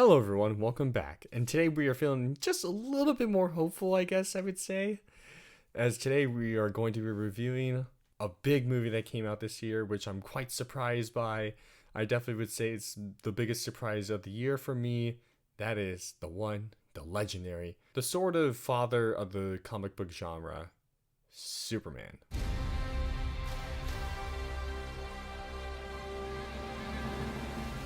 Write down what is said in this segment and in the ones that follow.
Hello everyone, welcome back. And today we are feeling just a little bit more hopeful, I guess I would say. As today we are going to be reviewing a big movie that came out this year, which I'm quite surprised by. I definitely would say it's the biggest surprise of the year for me. That is the legendary, the sort of father of the comic book genre, Superman.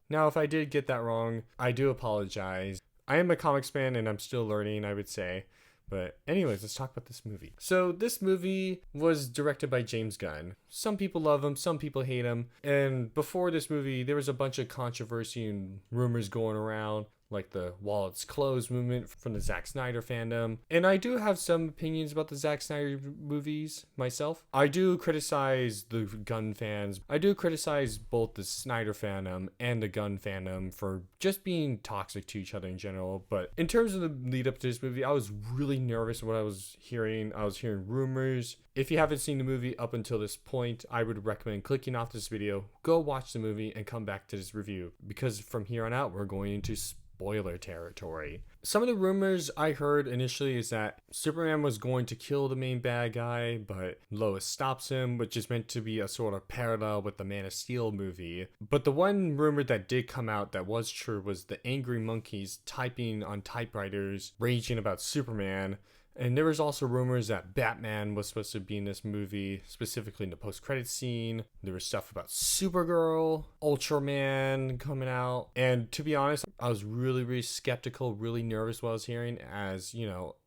Now, if I did get that wrong, I do apologize. I am a comics fan and I'm still learning, I would say. But anyways, let's talk about this movie. So this movie was directed by James Gunn. Some people love him, some people hate him. And before this movie, there was a bunch of controversy and rumors going around, like the Wallets Closed movement from the Zack Snyder fandom. And I do have some opinions about the Zack Snyder movies myself. I do criticize the Gunn fans. I do criticize both the Snyder fandom and the Gunn fandom for just being toxic to each other in general. But in terms of the lead up to this movie, I was really nervous what I was hearing. I was hearing rumors. If you haven't seen the movie up until this point, I would recommend clicking off this video, go watch the movie, and come back to this review. Because from here on out, we're going into spoiler territory. Some of the rumors I heard initially is that Superman was going to kill the main bad guy, but Lois stops him, which is meant to be a sort of parallel with the Man of Steel movie. But the one rumor that did come out that was true was the angry monkeys typing on typewriters, raging about Superman. And there was also rumors that Batman was supposed to be in this movie, specifically in the post-credits scene. There was stuff about Supergirl, Ultraman coming out. And to be honest, I was really skeptical, really nervous what I was hearing, as, you know,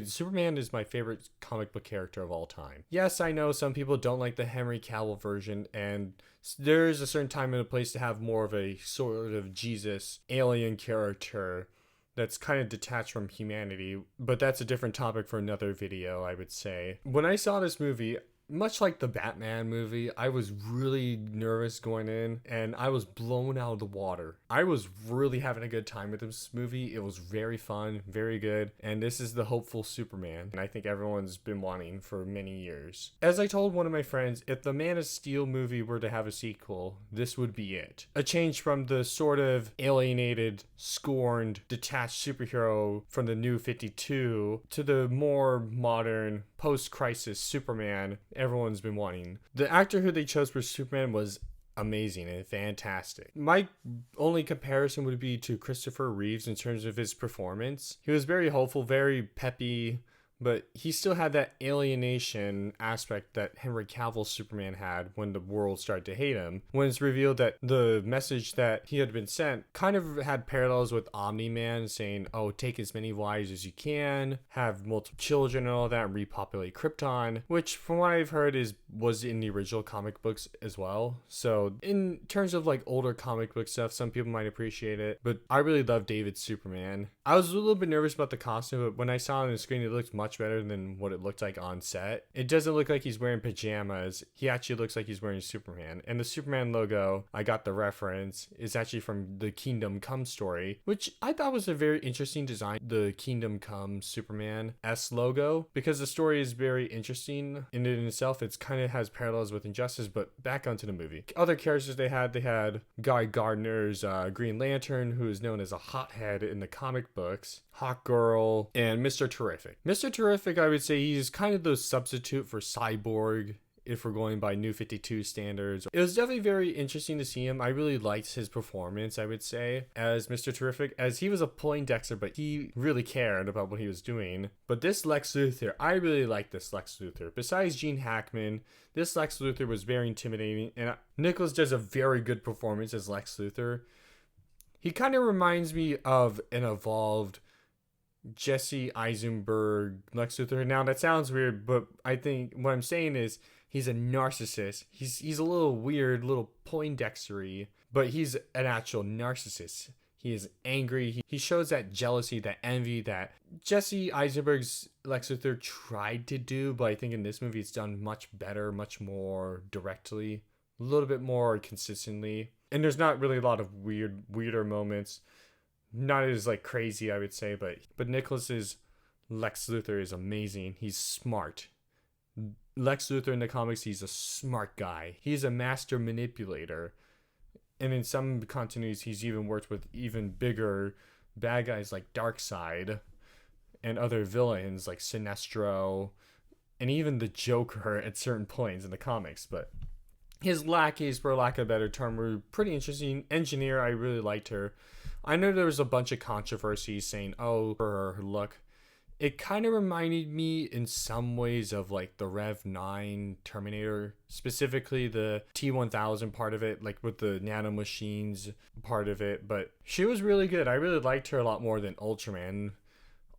Superman is my favorite comic book character of all time. Yes, I know some people don't like the Henry Cavill version, and there's a certain time and a place to have more of a sort of Jesus alien character that's kind of detached from humanity, but that's a different topic for another video, I would say. When I saw this movie, much like the Batman movie, I was really nervous going in, and I was blown out of the water. I was really having a good time with this movie. It was very fun, very good, and this is the hopeful Superman, and I think everyone's been wanting for many years. As I told one of my friends, if the Man of Steel movie were to have a sequel, this would be it. A change from the sort of alienated, scorned, detached superhero from the New 52 to the more modern, post-crisis Superman everyone's been wanting. The actor who they chose for Superman was amazing and fantastic. My only comparison would be to Christopher Reeves in terms of his performance. He was very hopeful, very peppy, but he still had that alienation aspect that Henry Cavill's Superman had when the world started to hate him. When it's revealed that the message that he had been sent kind of had parallels with Omni-Man, saying, oh, take as many wives as you can, have multiple children and all that, and repopulate Krypton, which from what I've heard was in the original comic books as well. So in terms of like older comic book stuff, some people might appreciate it, but I really love David's Superman. I was a little bit nervous about the costume, but when I saw it on the screen, it looked much better than what it looked like on set. It doesn't look like he's wearing pajamas. He actually looks like he's wearing Superman. And the Superman logo, I got the reference, is actually from the Kingdom Come story, which I thought was a very interesting design, the Kingdom Come Superman S logo, because the story is very interesting in it in itself. It's kind of has parallels with Injustice, but back onto the movie. Other characters they had Guy Gardner's Green Lantern, who is known as a hothead in the comic books, Hawkgirl, and Mr. Terrific. Mr. Terrific, I would say he's kind of the substitute for Cyborg if we're going by New 52 standards. It was definitely very interesting to see him. I really liked his performance, I would say, as Mr. Terrific, as he was a Poindexter, but he really cared about what he was doing. But this Lex Luthor, I really liked this Lex Luthor. Besides Gene Hackman, this Lex Luthor was very intimidating, and Nicholas does a very good performance as Lex Luthor. He kind of reminds me of an evolved Jesse Eisenberg Lex Luthor. Now that sounds weird, but I think what I'm saying is he's a narcissist. He's a little weird, little Poindextery, but he's an actual narcissist. He is angry. He shows that jealousy, that envy that Jesse Eisenberg's Lex Luthor tried to do, but I think in this movie it's done much better, much more directly, a little bit more consistently. And there's not really a lot of weirder moments. Not as like crazy, I would say, but Nicholas's Lex Luthor is amazing. He's smart. Lex Luthor in the comics, he's a smart guy. He's a master manipulator. And in some continuities, he's even worked with even bigger bad guys like Darkseid and other villains like Sinestro and even the Joker at certain points in the comics. But his lackeys, for lack of a better term, were pretty interesting. Engineer, I really liked her. I know there was a bunch of controversy saying, oh, for her look. It kind of reminded me in some ways of like the Rev 9 Terminator, specifically the T-1000 part of it, like with the nanomachines part of it. But she was really good. I really liked her a lot more than Ultraman.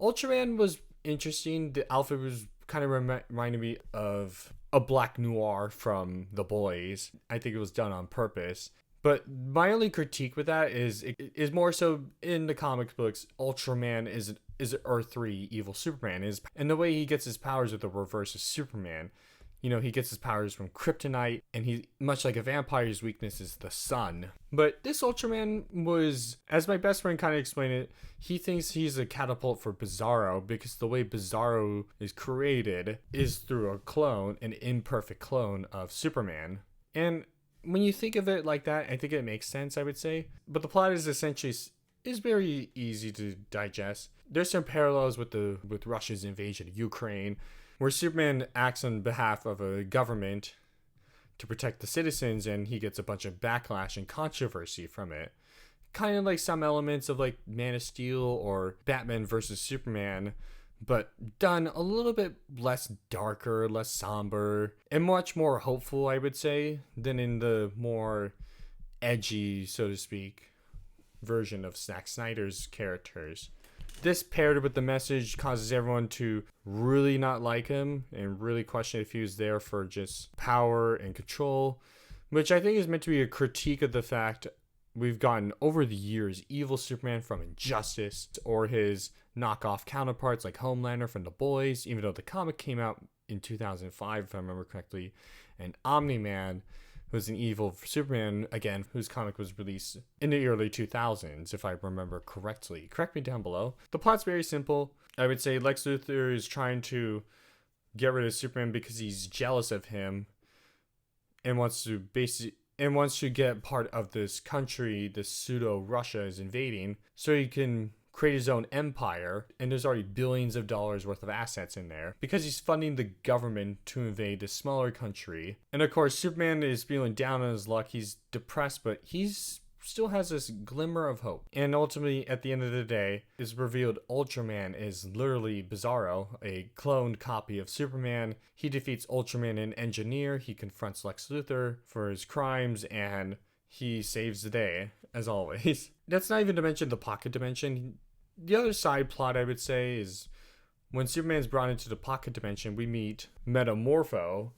Ultraman was interesting. The outfit was kind of reminded me of a Black Noir from The Boys. I think it was done on purpose. But my only critique with that is more so in the comic books, Ultraman is Earth 3 evil Superman is, and the way he gets his powers with the reverse of Superman. You know, he gets his powers from kryptonite, and he, much like a vampire's weakness is the sun. But this Ultraman was, as my best friend kind of explained it, he thinks he's a catapult for Bizarro because the way Bizarro is created is through a clone, an imperfect clone of Superman. And when you think of it like that, I think it makes sense, I would say. But the plot is essentially is very easy to digest. There's some parallels with Russia's invasion of Ukraine, where Superman acts on behalf of a government to protect the citizens, and he gets a bunch of backlash and controversy from it. Kind of like some elements of like Man of Steel or Batman versus Superman, but done a little bit less darker, less somber, and much more hopeful, I would say, than in the more edgy, so to speak, version of Zack Snyder's characters. This paired with the message causes everyone to really not like him and really question if he was there for just power and control, which I think is meant to be a critique of the fact we've gotten over the years evil Superman from Injustice or his knockoff counterparts like Homelander from The Boys, even though the comic came out in 2005 if I remember correctly, and Omni-Man was an evil Superman, again, whose comic was released in the early 2000s, if I remember correctly. Correct me down below. The plot's very simple. I would say Lex Luthor is trying to get rid of Superman because he's jealous of him and wants to get part of this country this pseudo Russia is invading so he can create his own empire, and there's already billions of dollars worth of assets in there because he's funding the government to invade this smaller country. And of course, Superman is feeling down on his luck. He's depressed, but he's still has this glimmer of hope. And ultimately, at the end of the day, it's revealed Ultraman is literally Bizarro, a cloned copy of Superman. He defeats Ultraman and Engineer. He confronts Lex Luthor for his crimes, and he saves the day, as always. That's not even to mention the pocket dimension. The other side plot, I would say, is when Superman's brought into the pocket dimension, we meet Metamorpho,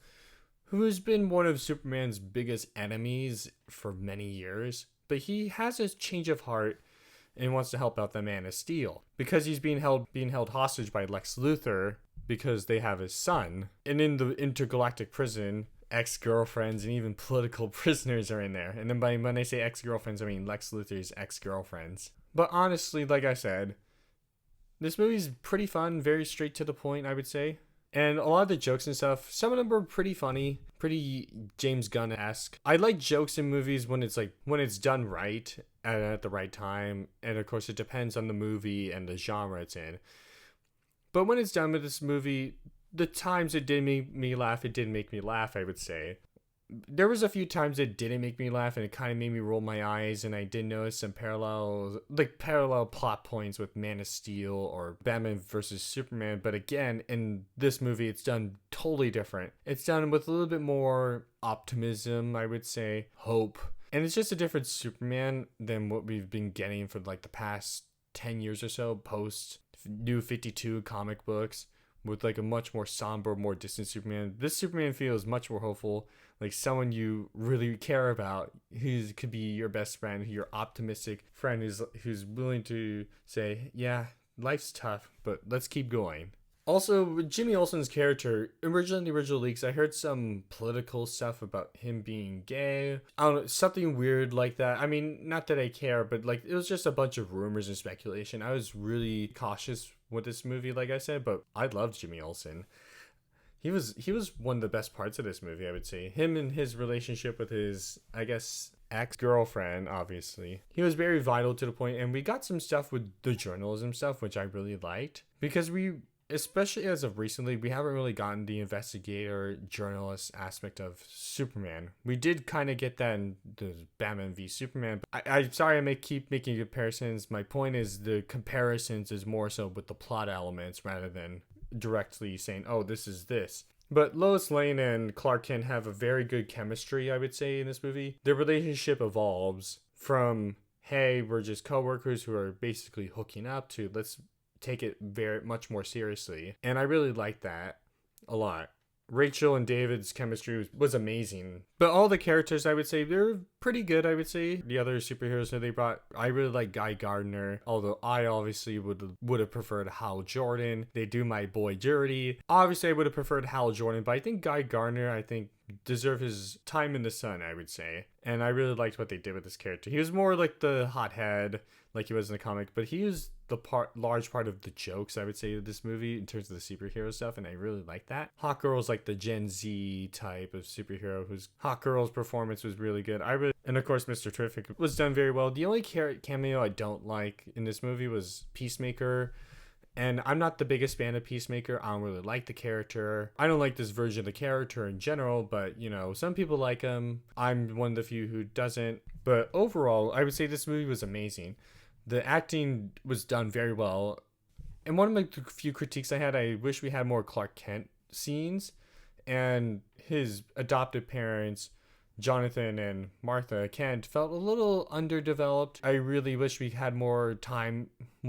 who has been one of Superman's biggest enemies for many years. But he has a change of heart and wants to help out the Man of Steel because he's being held hostage by Lex Luthor because they have his son. And in the intergalactic prison, ex-girlfriends and even political prisoners are in there. And then when I say ex-girlfriends, I mean Lex Luthor's ex-girlfriends. But honestly, like I said, this movie's pretty fun, very straight to the point, I would say. And a lot of the jokes and stuff, some of them were pretty funny, pretty James Gunn-esque. I like jokes in movies when it's done right and at the right time. And of course, it depends on the movie and the genre it's in. But when it's done with this movie, the times it did make me laugh, it did make me laugh, I would say. There was a few times it didn't make me laugh and it kind of made me roll my eyes, and I did notice some parallel plot points with Man of Steel or Batman versus Superman. But again, in this movie, it's done totally different. It's done with a little bit more optimism, I would say, hope. And it's just a different Superman than what we've been getting for like the past 10 years or so post New 52 comic books, with like a much more somber, more distant Superman. This Superman feels much more hopeful, like someone you really care about, who could be your best friend, your optimistic friend who's willing to say, yeah, life's tough, but let's keep going. Also, with Jimmy Olsen's character, originally in the original leaks, I heard some political stuff about him being gay. I don't know, something weird like that. I mean, not that I care, but like it was just a bunch of rumors and speculation. I was really cautious with this movie, like I said, but I loved Jimmy Olsen. He was one of the best parts of this movie, I would say. Him and his relationship with his, I guess, ex-girlfriend, obviously. He was very vital to the point, and we got some stuff with the journalism stuff, which I really liked, because especially as of recently, we haven't really gotten the investigator journalist aspect of Superman. We did kind of get that in the Batman v Superman. I'm sorry I keep making comparisons. My point is the comparisons is more so with the plot elements rather than directly saying, oh, this is this. But Lois Lane and Clark Kent have a very good chemistry, I would say, in this movie. Their relationship evolves from, hey, we're just coworkers who are basically hooking up, to let's take it very much more seriously. And I really like that a lot. Rachel and David's chemistry was amazing. But all the characters, I would say, they're pretty good, I would say. The other superheroes that they brought, I really like Guy Gardner. Although I obviously would have preferred Hal Jordan. They do my boy dirty. Obviously, I would have preferred Hal Jordan. But I think Guy Gardner, deserve his time in the sun, I would say. And I really liked what they did with this character. He was more like the hothead, like he was in the comic. But he was the large part of the jokes, I would say, of this movie in terms of the superhero stuff, and I really like that. Hawkgirl's like the Gen Z type of superhero whose Hawkgirl's performance was really good. And of course, Mr. Terrific was done very well. The only cameo I don't like in this movie was Peacemaker. And I'm not the biggest fan of Peacemaker. I don't really like the character. I don't like this version of the character in general, but some people like him. I'm one of the few who doesn't. But overall, I would say this movie was amazing. The acting was done very well. And one of my few critiques I had, I wish we had more Clark Kent scenes. And his adoptive parents, Jonathan and Martha Kent, felt a little underdeveloped. I really wish we had more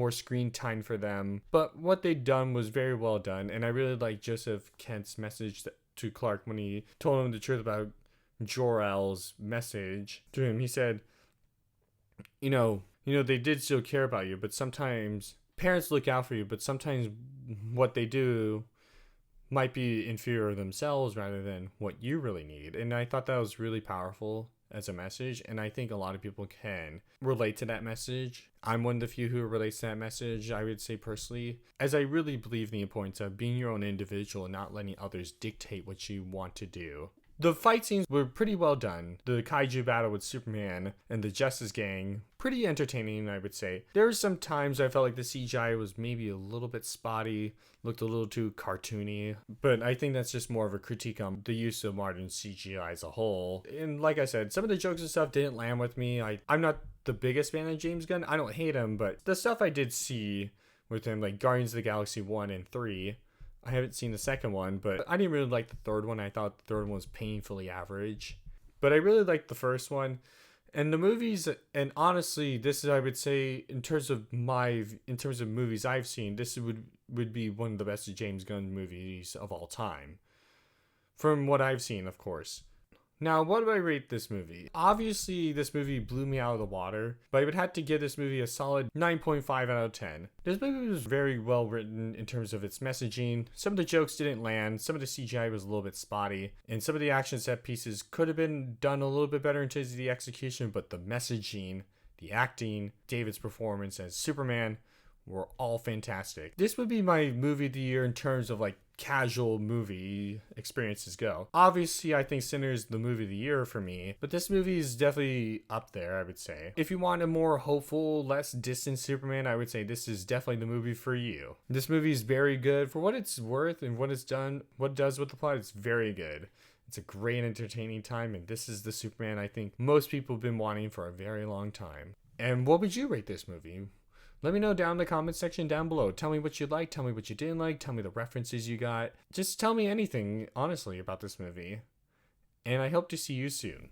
screen time for them. But what they'd done was very well done. And I really like Joseph Kent's message to Clark when he told him the truth about Jor-El's message to him. He said, they did still care about you, but sometimes parents look out for you, but sometimes what they do might be inferior themselves rather than what you really need. And I thought that was really powerful as a message, and I think a lot of people can relate to that message. I'm one of the few who relates to that message, I would say personally, as I really believe in the importance of being your own individual and not letting others dictate what you want to do. The fight scenes were pretty well done. The kaiju battle with Superman and the Justice Gang, pretty entertaining, I would say. There were some times I felt like the CGI was maybe a little bit spotty, looked a little too cartoony, but I think that's just more of a critique on the use of modern CGI as a whole. And like I said, some of the jokes and stuff didn't land with me. I'm not the biggest fan of James Gunn. I don't hate him, but the stuff I did see with him, like Guardians of the Galaxy 1 and 3, I haven't seen the second one, but I didn't really like the third one. I thought the third one was painfully average. But I really liked the first one. And the movies, and honestly, this is, I would say, in terms of movies I've seen, this would be one of the best James Gunn movies of all time. From what I've seen, of course. Now, what do I rate this movie? Obviously, this movie blew me out of the water, but I would have to give this movie a solid 9.5 out of 10. This movie was very well written in terms of its messaging. Some of the jokes didn't land, some of the CGI was a little bit spotty, and some of the action set pieces could have been done a little bit better in terms of the execution, but the messaging, the acting, David's performance as Superman were all fantastic. This would be my movie of the year in terms of casual movie experiences go. Obviously, I think Sinner's the movie of the year for me, but this movie is definitely up there, I would say. If you want a more hopeful, less distant Superman, I would say this is definitely the movie for you. This movie is very good for what it's worth and what it does with the plot. It's very good. It's a great entertaining time, and this is the Superman I think most people have been wanting for a very long time. And what would you rate this movie? Let me know down in the comment section down below. Tell me what you liked, tell me what you didn't like, tell me the references you got. Just tell me anything, honestly, about this movie. And I hope to see you soon.